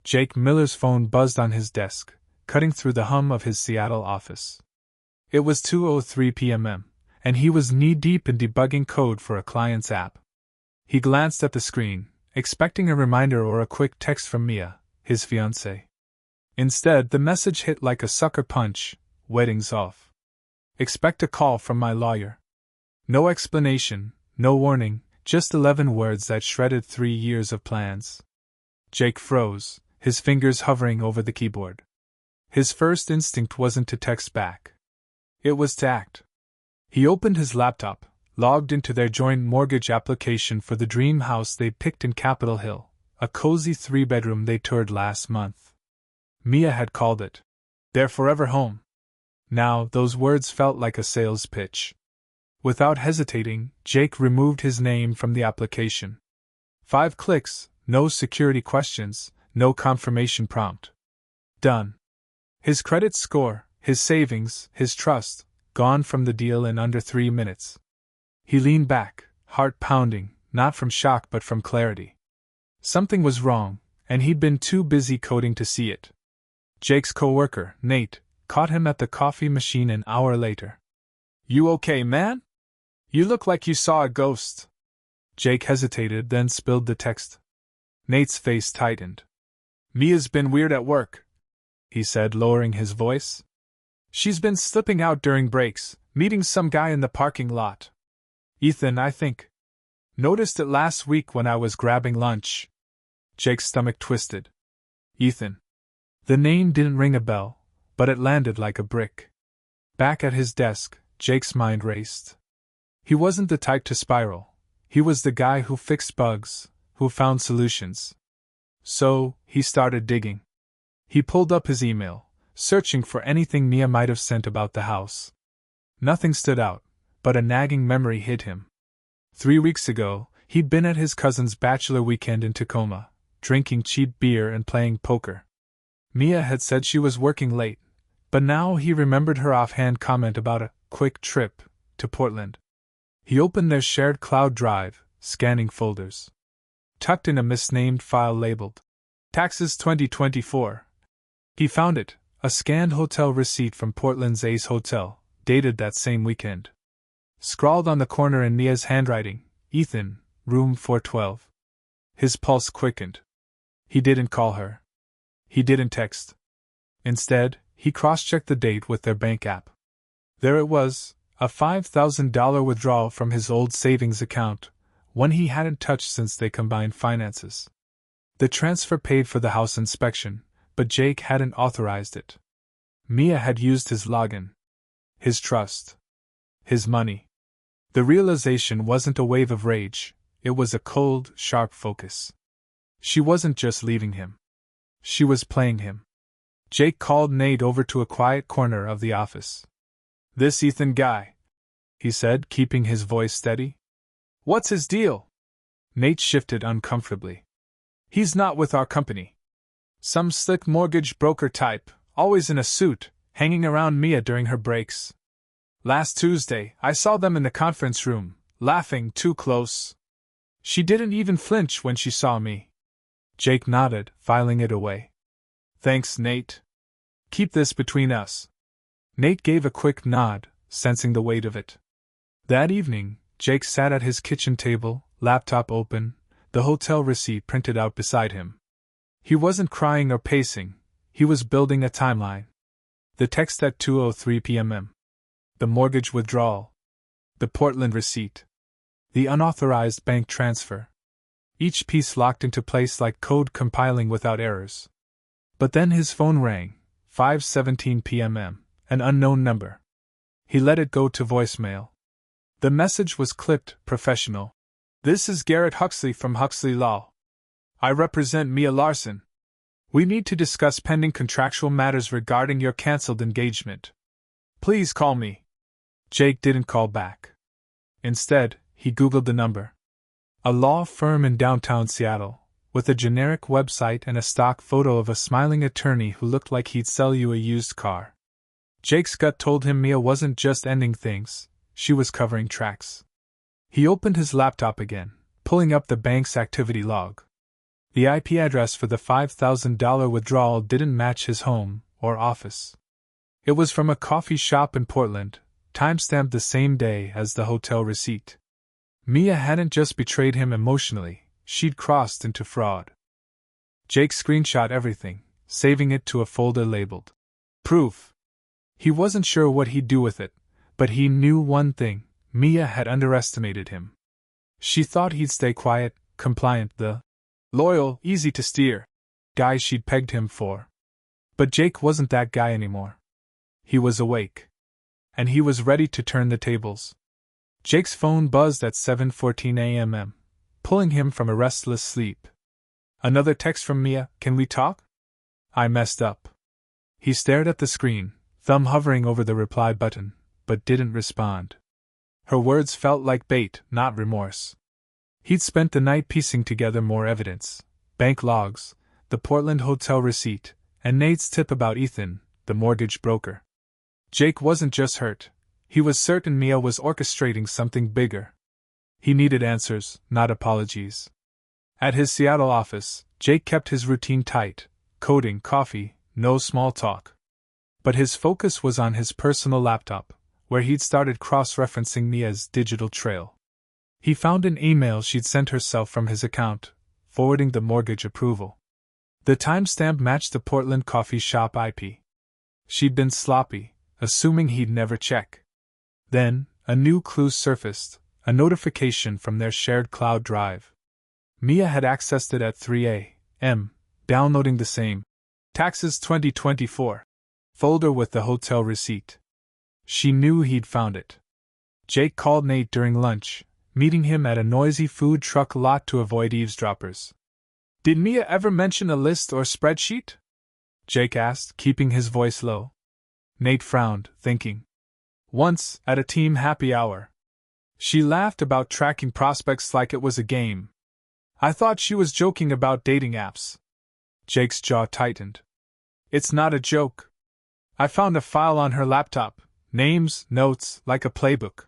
Jake Miller's phone buzzed on his desk, cutting through the hum of his Seattle office. It was 2:03 p.m., and he was knee-deep in debugging code for a client's app. He glanced at the screen, expecting a reminder or a quick text from Mia, his fiancée. Instead, the message hit like a sucker punch: "Wedding's off. Expect a call from my lawyer." No explanation, no warning, just 11 words that shredded 3 years of plans. Jake froze, his fingers hovering over the keyboard. His first instinct wasn't to text back. It was to act. He opened his laptop, logged into their joint mortgage application for the dream house they picked in Capitol Hill, a cozy 3-bedroom they toured last month. Mia had called it their forever home. Now, those words felt like a sales pitch. Without hesitating, Jake removed his name from the application. 5 clicks, no security questions, no confirmation prompt. Done. His credit score, his savings, his trust, gone from the deal in under 3 minutes. He leaned back, heart pounding, not from shock but from clarity. Something was wrong, and he'd been too busy coding to see it. Jake's coworker, Nate, caught him at the coffee machine an hour later. "You okay, man? You look like you saw a ghost." Jake hesitated, then spilled the text. Nate's face tightened. "Mia's been weird at work," he said, lowering his voice. "She's been slipping out during breaks, meeting some guy in the parking lot. Ethan, I think. Noticed it last week when I was grabbing lunch." Jake's stomach twisted. Ethan. The name didn't ring a bell, but it landed like a brick. Back at his desk, Jake's mind raced. He wasn't the type to spiral. He was the guy who fixed bugs, who found solutions. So, he started digging. He pulled up his email, searching for anything Mia might have sent about the house. Nothing stood out, but a nagging memory hit him. 3 weeks ago, he'd been at his cousin's bachelor weekend in Tacoma, drinking cheap beer and playing poker. Mia had said she was working late, but now he remembered her offhand comment about a quick trip to Portland. He opened their shared cloud drive, scanning folders. Tucked in a misnamed file labeled Taxes 2024. He found it, a scanned hotel receipt from Portland's Ace Hotel, dated that same weekend. Scrawled on the corner in Mia's handwriting, "Ethan, room 412. His pulse quickened. He didn't call her. He didn't text. Instead, he cross-checked the date with their bank app. There it was, a $5,000 withdrawal from his old savings account, one he hadn't touched since they combined finances. The transfer paid for the house inspection, but Jake hadn't authorized it. Mia had used his login. His trust. His money. The realization wasn't a wave of rage, it was a cold, sharp focus. She wasn't just leaving him. She was playing him. Jake called Nate over to a quiet corner of the office. "This Ethan guy," he said, keeping his voice steady. "What's his deal?" Nate shifted uncomfortably. "He's not with our company. Some slick mortgage broker type, always in a suit, hanging around Mia during her breaks. Last Tuesday, I saw them in the conference room, laughing too close. She didn't even flinch when she saw me." Jake nodded, filing it away. "Thanks, Nate. Keep this between us." Nate gave a quick nod, sensing the weight of it. That evening, Jake sat at his kitchen table, laptop open, the hotel receipt printed out beside him. He wasn't crying or pacing, he was building a timeline. The text at 2:03 p.m. The mortgage withdrawal. The Portland receipt. The unauthorized bank transfer. Each piece locked into place like code compiling without errors. But then his phone rang, 5:17 p.m., an unknown number. He let it go to voicemail. The message was clipped, professional. "This is Garrett Huxley from Huxley Law. I represent Mia Larson. We need to discuss pending contractual matters regarding your canceled engagement. Please call me." Jake didn't call back. Instead, he Googled the number. A law firm in downtown Seattle, with a generic website and a stock photo of a smiling attorney who looked like he'd sell you a used car. Jake's gut told him Mia wasn't just ending things, she was covering tracks. He opened his laptop again, pulling up the bank's activity log. The IP address for the $5,000 withdrawal didn't match his home or office. It was from a coffee shop in Portland, timestamped the same day as the hotel receipt. Mia hadn't just betrayed him emotionally, she'd crossed into fraud. Jake screenshot everything, saving it to a folder labeled Proof. He wasn't sure what he'd do with it, but he knew one thing: Mia had underestimated him. She thought he'd stay quiet, compliant, the loyal, easy to steer guy she'd pegged him for. But Jake wasn't that guy anymore. He was awake. And he was ready to turn the tables. Jake's phone buzzed at 7:14 a.m., pulling him from a restless sleep. Another text from Mia: "Can we talk? I messed up." He stared at the screen, thumb hovering over the reply button, but didn't respond. Her words felt like bait, not remorse. He'd spent the night piecing together more evidence: bank logs, the Portland hotel receipt, and Nate's tip about Ethan, the mortgage broker. Jake wasn't just hurt. He was certain Mia was orchestrating something bigger. He needed answers, not apologies. At his Seattle office, Jake kept his routine tight: coding, coffee, no small talk. But his focus was on his personal laptop, where he'd started cross-referencing Mia's digital trail. He found an email she'd sent herself from his account, forwarding the mortgage approval. The timestamp matched the Portland coffee shop IP. She'd been sloppy, assuming he'd never check. Then, a new clue surfaced: a notification from their shared cloud drive. Mia had accessed it at 3 a.m., downloading the same Taxes 2024 folder with the hotel receipt. She knew he'd found it. Jake called Nate during lunch, meeting him at a noisy food truck lot to avoid eavesdroppers. "Did Mia ever mention a list or spreadsheet?" Jake asked, keeping his voice low. Nate frowned, thinking. "Once, at a team happy hour. She laughed about tracking prospects like it was a game. I thought she was joking about dating apps." Jake's jaw tightened. "It's not a joke. I found a file on her laptop, names, notes, like a playbook.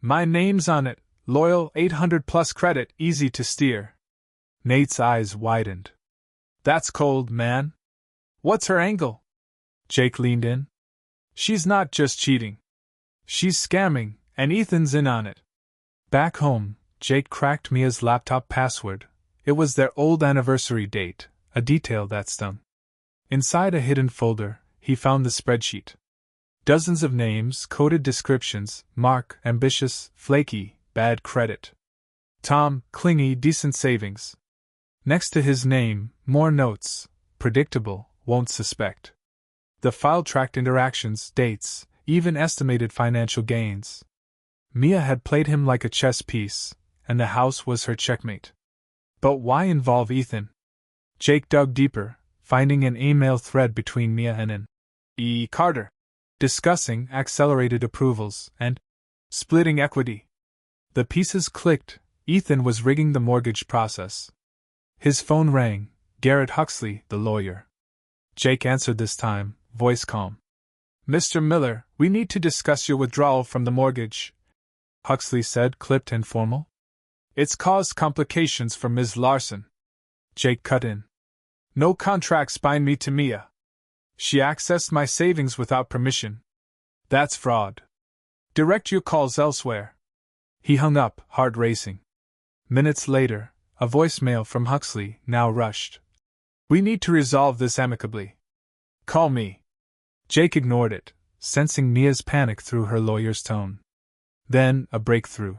My name's on it, loyal, 800 plus credit, easy to steer." Nate's eyes widened. "That's cold, man. What's her angle?" Jake leaned in. "She's not just cheating. She's scamming, and Ethan's in on it." Back home, Jake cracked Mia's laptop password. It was their old anniversary date, a detail that stung. Inside a hidden folder, he found the spreadsheet. Dozens of names, coded descriptions: Mark, ambitious, flaky, bad credit. Tom, clingy, decent savings. Next to his name, more notes: predictable, won't suspect. The file tracked interactions, dates, even estimated financial gains. Mia had played him like a chess piece, and the house was her checkmate. But why involve Ethan? Jake dug deeper, finding an email thread between Mia and an E. Carter, discussing accelerated approvals and splitting equity. The pieces clicked. Ethan was rigging the mortgage process. His phone rang. Garrett Huxley, the lawyer. Jake answered this time, voice calm. "Mr. Miller, we need to discuss your withdrawal from the mortgage," Huxley said, clipped and formal. "It's caused complications for Ms. Larson." Jake cut in. "No contracts bind me to Mia. She accessed my savings without permission. That's fraud. Direct your calls elsewhere." He hung up, heart racing. Minutes later, a voicemail from Huxley now rushed. "We need to resolve this amicably. Call me." Jake ignored it, sensing Mia's panic through her lawyer's tone. Then, a breakthrough.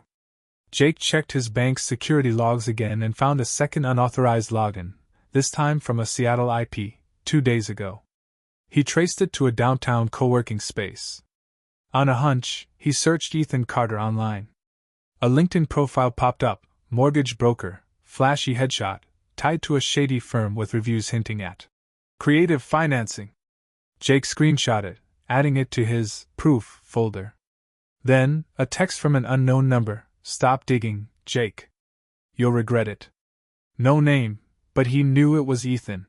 Jake checked his bank's security logs again and found a second unauthorized login, this time from a Seattle IP, 2 days ago. He traced it to a downtown co-working space. On a hunch, he searched Ethan Carter online. A LinkedIn profile popped up: mortgage broker, flashy headshot, tied to a shady firm with reviews hinting at creative financing. Jake screenshot it, adding it to his proof folder. Then, a text from an unknown number: "Stop digging, Jake. You'll regret it." No name, but he knew it was Ethan.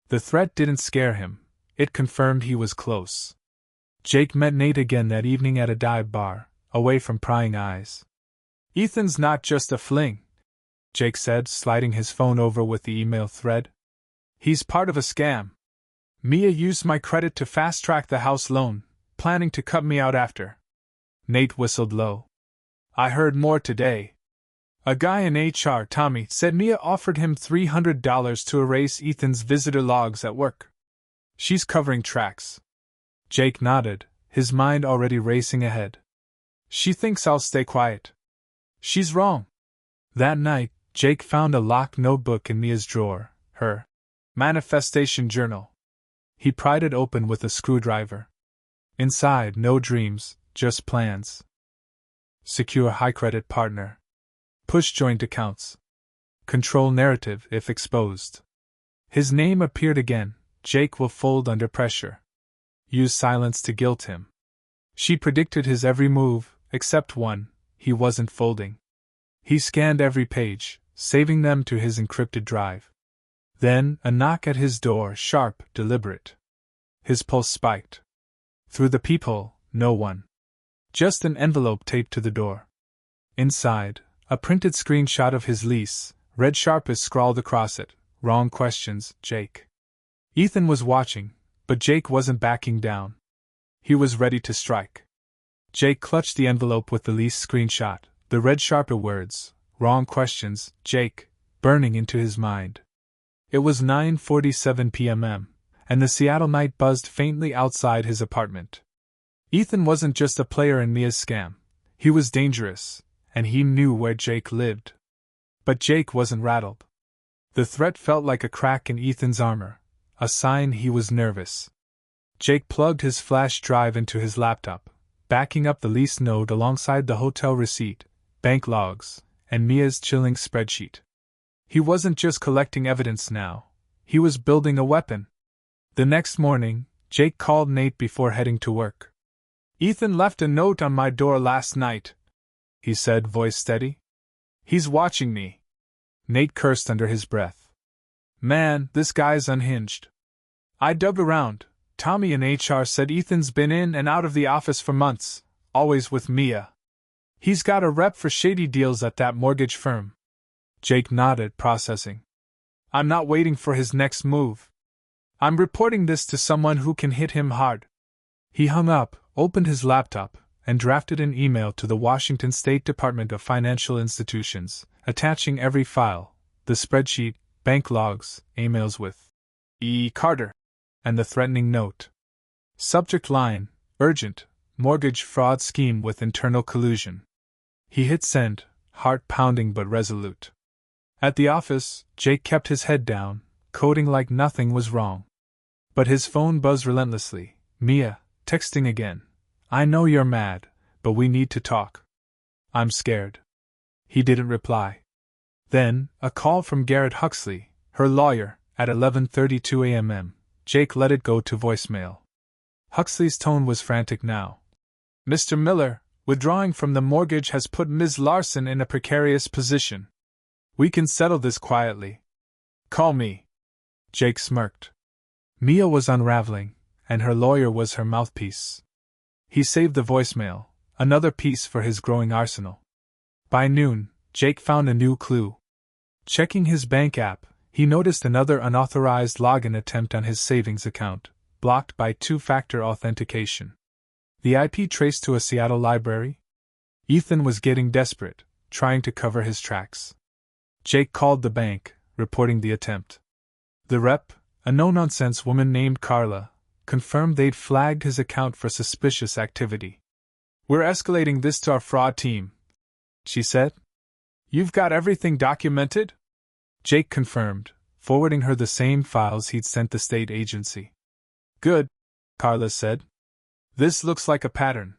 The threat didn't scare him, it confirmed he was close. Jake met Nate again that evening at a dive bar, away from prying eyes. "Ethan's not just a fling. Jake said, sliding his phone over with the email thread. He's part of a scam. Mia used my credit to fast-track the house loan, planning to cut me out after. Nate whistled low. I heard more today. A guy in HR, Tommy, said Mia offered him $300 to erase Ethan's visitor logs at work. She's covering tracks. Jake nodded, his mind already racing ahead. She thinks I'll stay quiet. She's wrong. That night, Jake found a locked notebook in Mia's drawer, her manifestation journal. He pried it open with a screwdriver. Inside, no dreams, just plans. Secure high credit partner. Push joint accounts. Control narrative if exposed. His name appeared again. Jake will fold under pressure. Use silence to guilt him. She predicted his every move, except one: he wasn't folding. He scanned every page, saving them to his encrypted drive. Then, a knock at his door, sharp, deliberate. His pulse spiked. Through the peephole, no one. Just an envelope taped to the door. Inside, a printed screenshot of his lease, red sharp is scrawled across it. Wrong questions, Jake. Ethan was watching, but Jake wasn't backing down. He was ready to strike. Jake clutched the envelope with the lease screenshot, the red sharper words, wrong questions, Jake, burning into his mind. It was 9:47 p.m., and the Seattle night buzzed faintly outside his apartment. Ethan wasn't just a player in Mia's scam. He was dangerous, and he knew where Jake lived. But Jake wasn't rattled. The threat felt like a crack in Ethan's armor, a sign he was nervous. Jake plugged his flash drive into his laptop, backing up the lease note alongside the hotel receipt, bank logs, and Mia's chilling spreadsheet. He wasn't just collecting evidence now, he was building a weapon. The next morning, Jake called Nate before heading to work. Ethan left a note on my door last night, he said, voice steady. He's watching me. Nate cursed under his breath. Man, this guy's unhinged. I dug around. Tommy in HR said Ethan's been in and out of the office for months, always with Mia. He's got a rep for shady deals at that mortgage firm. Jake nodded, processing. I'm not waiting for his next move. I'm reporting this to someone who can hit him hard. He hung up, opened his laptop, and drafted an email to the Washington State Department of Financial Institutions, attaching every file, the spreadsheet, bank logs, emails with E. Carter, and the threatening note. Subject line, urgent, mortgage fraud scheme with internal collusion. He hit send, heart pounding but resolute. At the office, Jake kept his head down, coding like nothing was wrong. But his phone buzzed relentlessly. Mia, texting again. I know you're mad, but we need to talk. I'm scared. He didn't reply. Then, a call from Garrett Huxley, her lawyer, at 11:32 a.m. Jake let it go to voicemail. Huxley's tone was frantic now. Mr. Miller, withdrawing from the mortgage has put Ms. Larson in a precarious position. We can settle this quietly. Call me. Jake smirked. Mia was unraveling, and her lawyer was her mouthpiece. He saved the voicemail, another piece for his growing arsenal. By noon, Jake found a new clue. Checking his bank app, he noticed another unauthorized login attempt on his savings account, blocked by two-factor authentication. The IP traced to a Seattle library? Ethan was getting desperate, trying to cover his tracks. Jake called the bank, reporting the attempt. The rep, a no-nonsense woman named Carla, confirmed they'd flagged his account for suspicious activity. We're escalating this to our fraud team, she said. You've got everything documented? Jake confirmed, forwarding her the same files he'd sent the state agency. Good, Carla said. This looks like a pattern.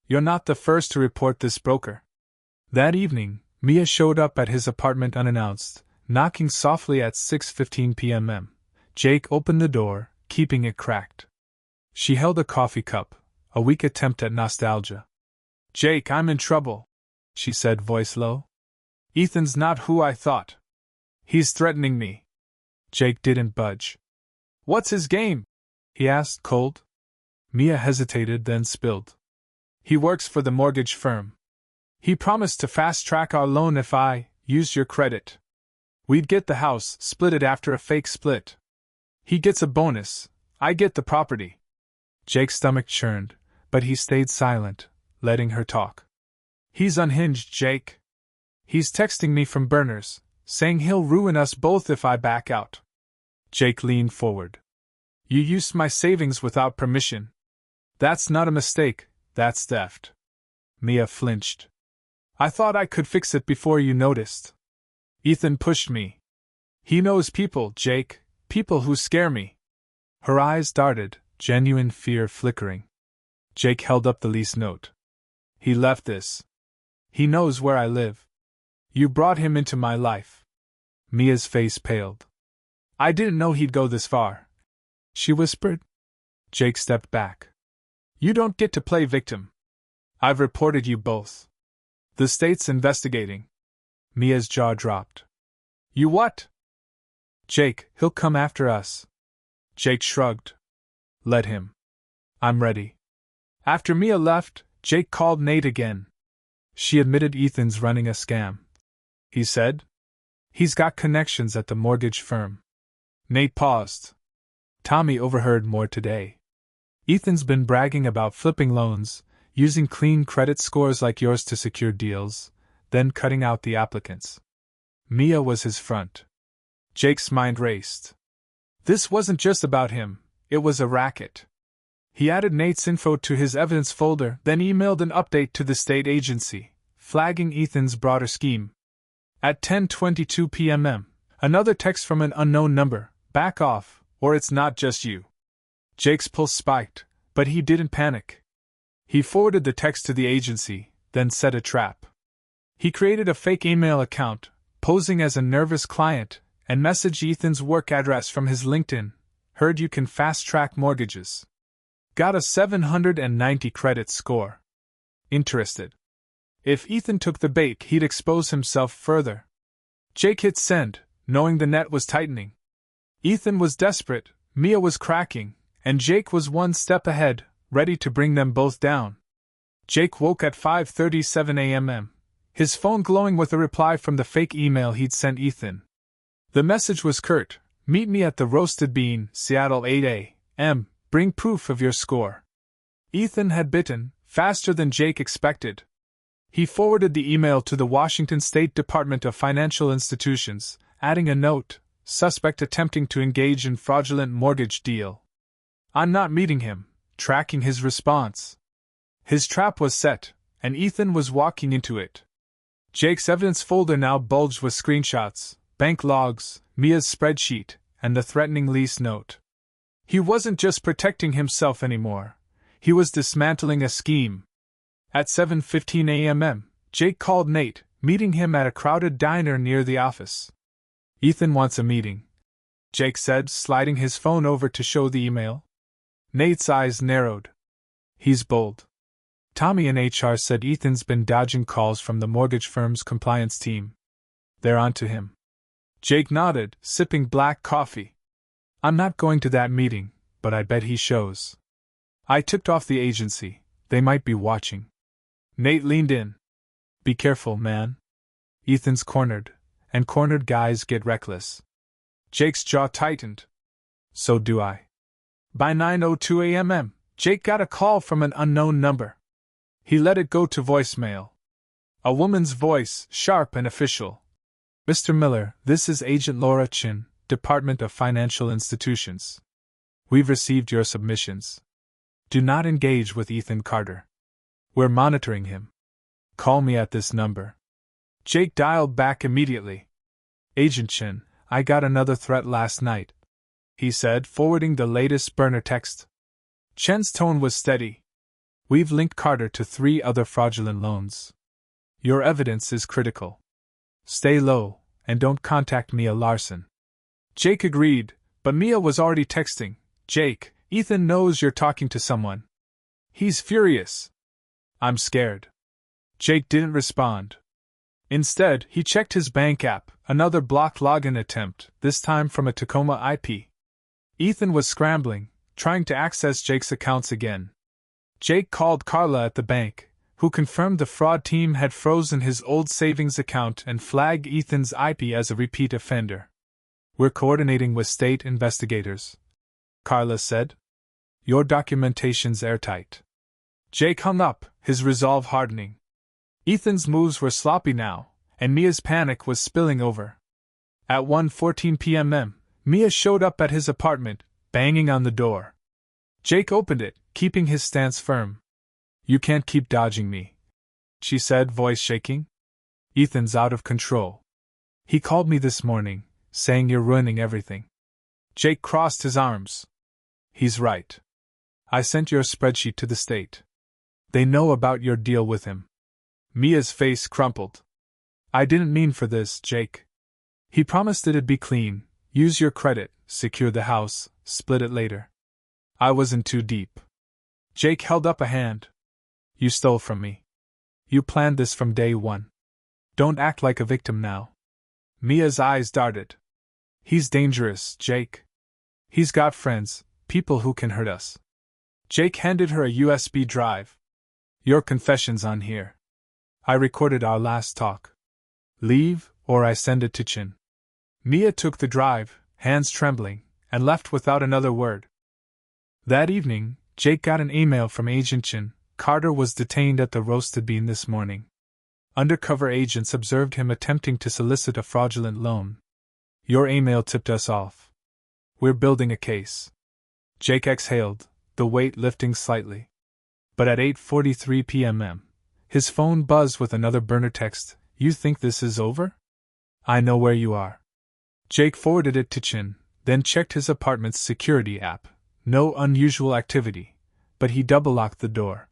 You're not the first to report this broker. That evening, Mia showed up at his apartment unannounced, knocking softly at 6:15 p.m. Jake opened the door, keeping it cracked. She held a coffee cup, a weak attempt at nostalgia. Jake, I'm in trouble, she said, voice low. Ethan's not who I thought. He's threatening me. Jake didn't budge. What's his game? He asked, cold. Mia hesitated, then spilled. He works for the mortgage firm. He promised to fast-track our loan if I used your credit. We'd get the house, split it after a fake split. He gets a bonus, I get the property. Jake's stomach churned, but he stayed silent, letting her talk. He's unhinged, Jake. He's texting me from burners, saying he'll ruin us both if I back out. Jake leaned forward. You used my savings without permission. That's not a mistake, that's theft. Mia flinched. I thought I could fix it before you noticed. Ethan pushed me. He knows people, Jake, people who scare me. Her eyes darted, genuine fear flickering. Jake held up the lease note. He left this. He knows where I live. You brought him into my life. Mia's face paled. I didn't know he'd go this far, she whispered. Jake stepped back. You don't get to play victim. I've reported you both. The state's investigating. Mia's jaw dropped. You what? Jake, he'll come after us. Jake shrugged. Let him. I'm ready. After Mia left, Jake called Nate again. She admitted Ethan's running a scam. He said. He's got connections at the mortgage firm. Nate paused. Tommy overheard more today. Ethan's been bragging about flipping loans, using clean credit scores like yours to secure deals, then cutting out the applicants. Mia was his front. Jake's mind raced. This wasn't just about him, it was a racket. He added Nate's info to his evidence folder, then emailed an update to the state agency, flagging Ethan's broader scheme. At 10:22 p.m., another text from an unknown number, back off, or it's not just you. Jake's pulse spiked, but he didn't panic. He forwarded the text to the agency, then set a trap. He created a fake email account, posing as a nervous client, and messaged Ethan's work address from his LinkedIn. Heard you can fast-track mortgages. Got a 790 credit score. Interested. If Ethan took the bait, he'd expose himself further. Jake hit send, knowing the net was tightening. Ethan was desperate, Mia was cracking, and Jake was one step ahead, ready to bring them both down. Jake woke at 5:37 a.m., his phone glowing with a reply from the fake email he'd sent Ethan. The message was curt. Meet me at the Roasted Bean, Seattle 8 a.m., bring proof of your score. Ethan had bitten, faster than Jake expected. He forwarded the email to the Washington State Department of Financial Institutions, adding a note, suspect attempting to engage in fraudulent mortgage deal. I'm not meeting him, tracking his response. His trap was set, and Ethan was walking into it. Jake's evidence folder now bulged with screenshots, bank logs, Mia's spreadsheet, and the threatening lease note. He wasn't just protecting himself anymore. He was dismantling a scheme. At 7:15 a.m., Jake called Nate, meeting him at a crowded diner near the office. Ethan wants a meeting, Jake said, sliding his phone over to show the email. Nate's eyes narrowed. He's bold. Tommy in HR said Ethan's been dodging calls from the mortgage firm's compliance team. They're on to him. Jake nodded, sipping black coffee. I'm not going to that meeting, but I bet he shows. I tipped off the agency. They might be watching. Nate leaned in. Be careful, man. Ethan's cornered, and cornered guys get reckless. Jake's jaw tightened. So do I. By 9:02 a.m., Jake got a call from an unknown number. He let it go to voicemail. A woman's voice, sharp and official. Mr. Miller, this is Agent Laura Chin, Department of Financial Institutions. We've received your submissions. Do not engage with Ethan Carter. We're monitoring him. Call me at this number. Jake dialed back immediately. Agent Chin, I got another threat last night, he said, forwarding the latest burner text. Chen's tone was steady. We've linked Carter to 3 other fraudulent loans. Your evidence is critical. Stay low, and don't contact Mia Larson. Jake agreed, but Mia was already texting. Jake, Ethan knows you're talking to someone. He's furious. I'm scared. Jake didn't respond. Instead, he checked his bank app, another blocked login attempt, this time from a Tacoma IP. Ethan was scrambling, trying to access Jake's accounts again. Jake called Carla at the bank, who confirmed the fraud team had frozen his old savings account and flagged Ethan's IP as a repeat offender. "We're coordinating with state investigators," Carla said. "Your documentation's airtight." Jake hung up, his resolve hardening. Ethan's moves were sloppy now, and Mia's panic was spilling over. At 1:14 p.m., Mia showed up at his apartment, banging on the door. Jake opened it, keeping his stance firm. "You can't keep dodging me," she said, voice shaking. "Ethan's out of control. He called me this morning, saying you're ruining everything." Jake crossed his arms. "He's right. I sent your spreadsheet to the state. They know about your deal with him." Mia's face crumpled. "I didn't mean for this, Jake. He promised it'd be clean, use your credit, secure the house, split it later. I wasn't too deep." Jake held up a hand. "You stole from me. You planned this from day one. Don't act like a victim now." Mia's eyes darted. "He's dangerous, Jake. He's got friends, people who can hurt us." Jake handed her a USB drive. "Your confession's on here. I recorded our last talk. Leave, or I send it to Chin." Mia took the drive, hands trembling, and left without another word. That evening, Jake got an email from Agent Chin. "Carter was detained at the Roasted Bean this morning. Undercover agents observed him attempting to solicit a fraudulent loan. Your email tipped us off. We're building a case." Jake exhaled, the weight lifting slightly. But at 8:43 p.m., his phone buzzed with another burner text. "You think this is over? I know where you are." Jake forwarded it to Chin, then checked his apartment's security app. No unusual activity, but he double-locked the door.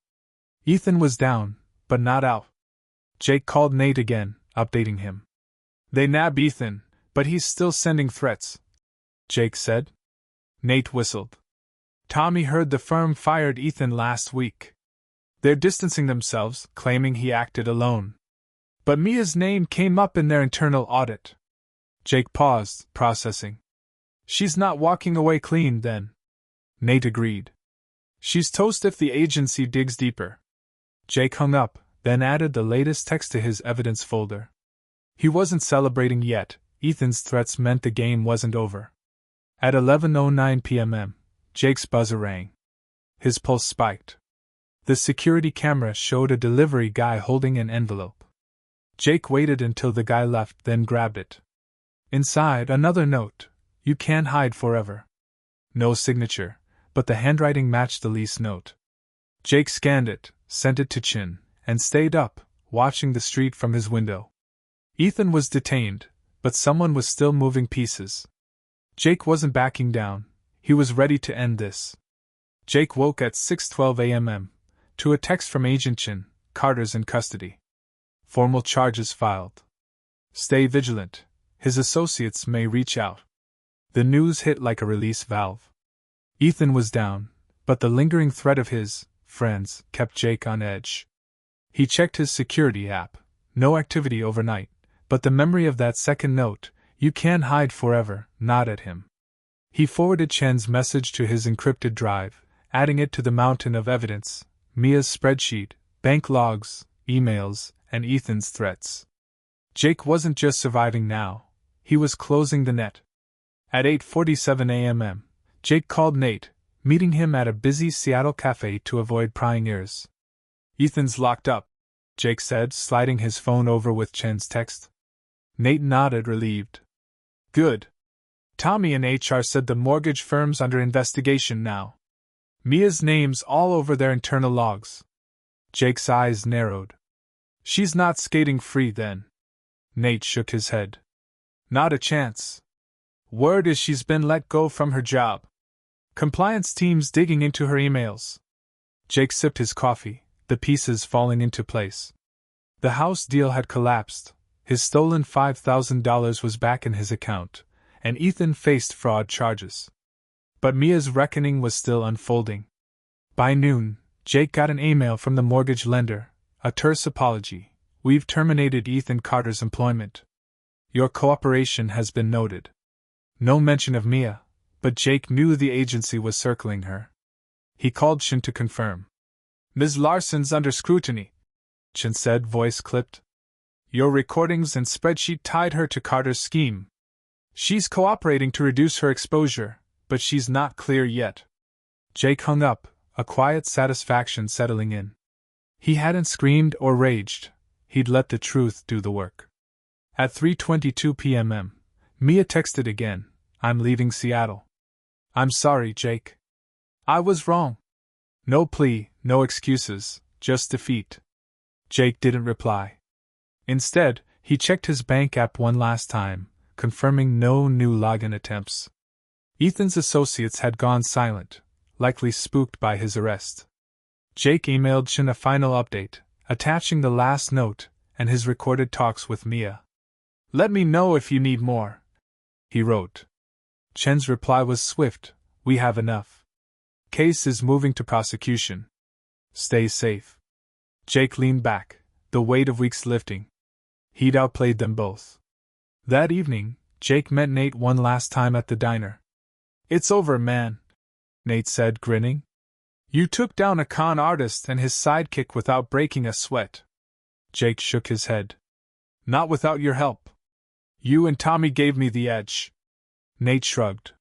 Ethan was down, but not out. Jake called Nate again, updating him. "They nabbed Ethan, but he's still sending threats," Jake said. Nate whistled. "Tommy heard the firm fired Ethan last week. They're distancing themselves, claiming he acted alone. But Mia's name came up in their internal audit." Jake paused, processing. "She's not walking away clean, then." Nate agreed. "She's toast if the agency digs deeper." Jake hung up, then added the latest text to his evidence folder. He wasn't celebrating yet. Ethan's threats meant the game wasn't over. At 11:09 p.m., Jake's buzzer rang. His pulse spiked. The security camera showed a delivery guy holding an envelope. Jake waited until the guy left, then grabbed it. Inside, another note. "You can't hide forever." No signature, but the handwriting matched the lease note. Jake scanned it, sent it to Chin, and stayed up, watching the street from his window. Ethan was detained, but someone was still moving pieces. Jake wasn't backing down. He was ready to end this. Jake woke at 6:12 a.m. to a text from Agent Chin. "Carter's in custody. Formal charges filed. Stay vigilant. His associates may reach out." The news hit like a release valve. Ethan was down, but the lingering threat of his friends kept Jake on edge. He checked his security app. No activity overnight, but the memory of that second note, "You can't hide forever," gnawed at him. He forwarded Chen's message to his encrypted drive, adding it to the mountain of evidence: Mia's spreadsheet, bank logs, emails, and Ethan's threats. Jake wasn't just surviving now, he was closing the net. At 8:47 a.m., Jake called Nate, meeting him at a busy Seattle cafe to avoid prying ears. "Ethan's locked up," Jake said, sliding his phone over with Chen's text. Nate nodded, relieved. "Good. Tommy and HR said the mortgage firm's under investigation now. Mia's name's all over their internal logs." Jake's eyes narrowed. "She's not skating free, then?" Nate shook his head. "Not a chance. Word is she's been let go from her job. Compliance team's digging into her emails." Jake sipped his coffee, the pieces falling into place. The house deal had collapsed, his stolen $5,000 was back in his account, and Ethan faced fraud charges. But Mia's reckoning was still unfolding. By noon, Jake got an email from the mortgage lender, a terse apology. "We've terminated Ethan Carter's employment. Your cooperation has been noted." No mention of Mia, but Jake knew the agency was circling her. He called Shin to confirm. "Ms. Larson's under scrutiny," Chen said, voice clipped. Your recordings and spreadsheet tied her to Carter's scheme. She's cooperating to reduce her exposure, but she's not clear yet. Jake hung up, a quiet satisfaction settling in. He hadn't screamed or raged, he'd let the truth do the work. At 3:22 p.m., Mia texted again, I'm leaving Seattle. I'm sorry, Jake. I was wrong. No plea, no excuses, just defeat. Jake didn't reply. Instead, he checked his bank app one last time, confirming no new login attempts. Ethan's associates had gone silent, likely spooked by his arrest. Jake emailed Chen a final update, attaching the last note and his recorded talks with Mia. Let me know if you need more, he wrote. Chen's reply was swift, we have enough. Case is moving to prosecution. Stay safe. Jake leaned back, the weight of weeks lifting. He'd outplayed them both. That evening, Jake met Nate one last time at the diner. It's over, man, Nate said, grinning. You took down a con artist and his sidekick without breaking a sweat. Jake shook his head. Not without your help. You and Tommy gave me the edge. Nate shrugged.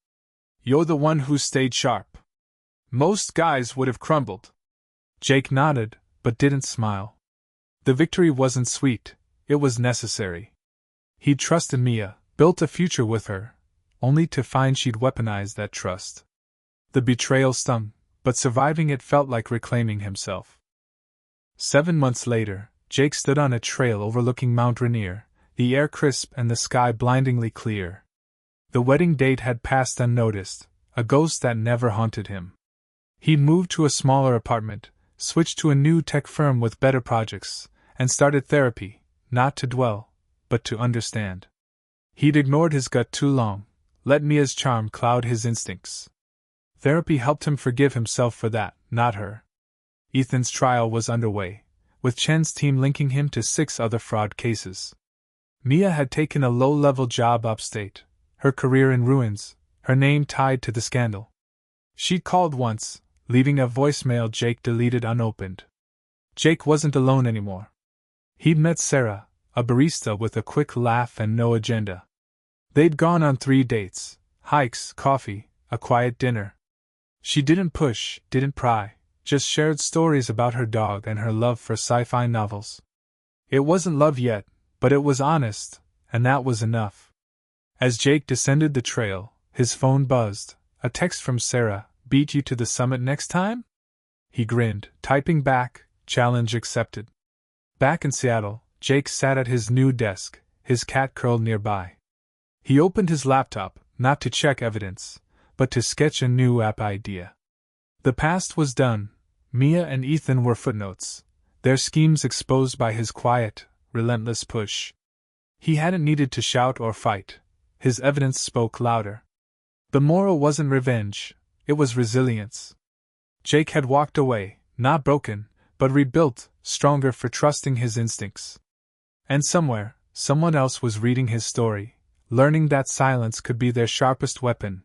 You're the one who stayed sharp. Most guys would have crumbled. Jake nodded, but didn't smile. The victory wasn't sweet, it was necessary. He'd trusted Mia, built a future with her, only to find she'd weaponized that trust. The betrayal stung, but surviving it felt like reclaiming himself. 7 months later, Jake stood on a trail overlooking Mount Rainier, the air crisp and the sky blindingly clear. The wedding date had passed unnoticed, a ghost that never haunted him. He'd moved to a smaller apartment, switched to a new tech firm with better projects, and started therapy, not to dwell, but to understand. He'd ignored his gut too long, let Mia's charm cloud his instincts. Therapy helped him forgive himself for that, not her. Ethan's trial was underway, with Chen's team linking him to 6 other fraud cases. Mia had taken a low-level job upstate, her career in ruins, her name tied to the scandal. She'd called once, leaving a voicemail Jake deleted unopened. Jake wasn't alone anymore. He'd met Sarah, a barista with a quick laugh and no agenda. They'd gone on 3 dates, hikes, coffee, a quiet dinner. She didn't push, didn't pry, just shared stories about her dog and her love for sci-fi novels. It wasn't love yet, but it was honest, and that was enough. As Jake descended the trail, his phone buzzed, a text from Sarah, beat you to the summit next time? He grinned, typing back, challenge accepted. Back in Seattle, Jake sat at his new desk, his cat curled nearby. He opened his laptop, not to check evidence, but to sketch a new app idea. The past was done, Mia and Ethan were footnotes, their schemes exposed by his quiet, relentless push. He hadn't needed to shout or fight, his evidence spoke louder. The moral wasn't revenge, it was resilience. Jake had walked away, not broken, but rebuilt, stronger for trusting his instincts. And somewhere, someone else was reading his story, learning that silence could be their sharpest weapon,